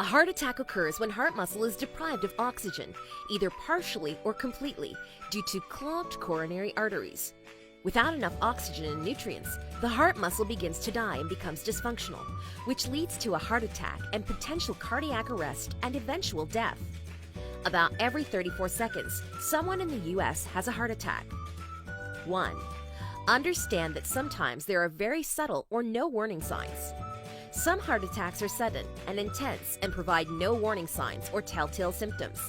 heart attack occurs when heart muscle is deprived of oxygen, either partially or completely, due to clogged coronary arteries. Without enough oxygen and nutrients, the heart muscle begins to die and becomes dysfunctional, which leads to a heart attack and potential cardiac arrest and eventual death. About every 34 seconds, someone in the US has a heart attack. 1. Understand that sometimes there are very subtle or no warning signs. Some heart attacks are sudden and intense and provide no warning signs or telltale symptoms.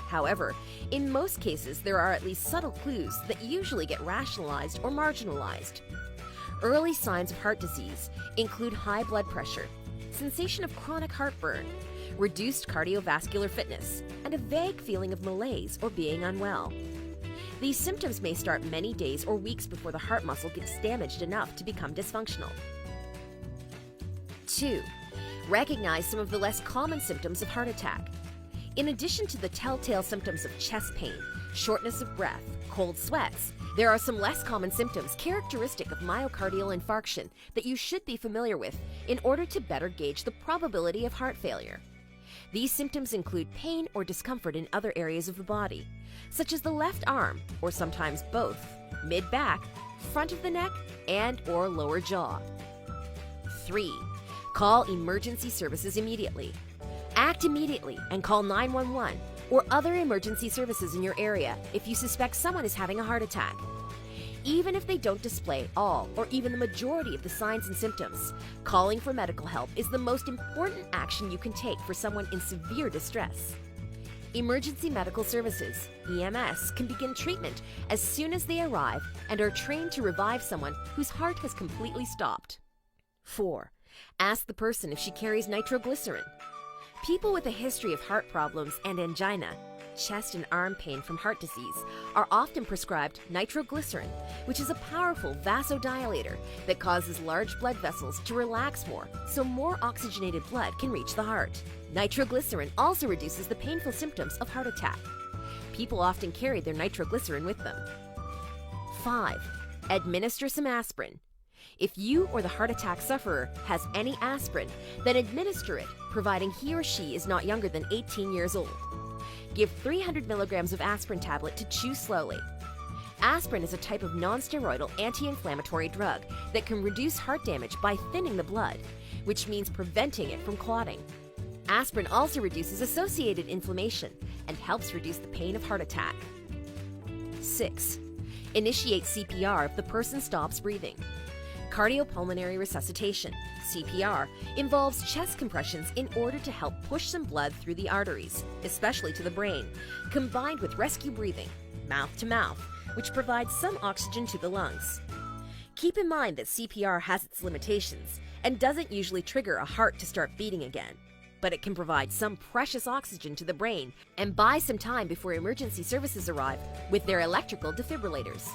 However, in most cases, there are at least subtle clues that usually get rationalized or marginalized. Early signs of heart disease include high blood pressure, sensation of chronic heartburn, reduced cardiovascular fitness, and a vague feeling of malaise or being unwell. These symptoms may start many days or weeks before the heart muscle gets damaged enough to become dysfunctional. 2. Recognize some of the less common symptoms of heart attack. In addition to the telltale symptoms of chest pain, shortness of breath, cold sweats, there are some less common symptoms characteristic of myocardial infarction that you should be familiar with in order to better gauge the probability of heart failure. These symptoms include pain or discomfort in other areas of the body, such as the left arm, or sometimes both, mid-back, front of the neck, and/or lower jaw. 3. Call emergency services immediately. Act immediately and call 911 or other emergency services in your area if you suspect someone is having a heart attack. Even if they don't display all or even the majority of the signs and symptoms, calling for medical help is the most important action you can take for someone in severe distress. Emergency medical services, EMS, can begin treatment as soon as they arrive and are trained to revive someone whose heart has completely stopped. 4. Ask the person if she carries nitroglycerin. People with a history of heart problems and angina, chest and arm pain from heart disease, are often prescribed nitroglycerin, which is a powerful vasodilator that causes large blood vessels to relax more so more oxygenated blood can reach the heart. Nitroglycerin also reduces the painful symptoms of heart attack. People often carry their nitroglycerin with them. 5. Administer some aspirin. If you or the heart attack sufferer has any aspirin, then administer it, providing he or she is not younger than 18 years old. Give 300 milligrams of aspirin tablet to chew slowly. Aspirin is a type of non-steroidal anti-inflammatory drug that can reduce heart damage by thinning the blood, which means preventing it from clotting. Aspirin also reduces associated inflammation and helps reduce the pain of heart attack. 6. Initiate CPR if the person stops breathing. Cardiopulmonary resuscitation, CPR, involves chest compressions in order to help push some blood through the arteries, especially to the brain, combined with rescue breathing, mouth to mouth, which provides some oxygen to the lungs. Keep in mind that CPR has its limitations and doesn't usually trigger a heart to start beating again, but it can provide some precious oxygen to the brain and buy some time before emergency services arrive with their electrical defibrillators.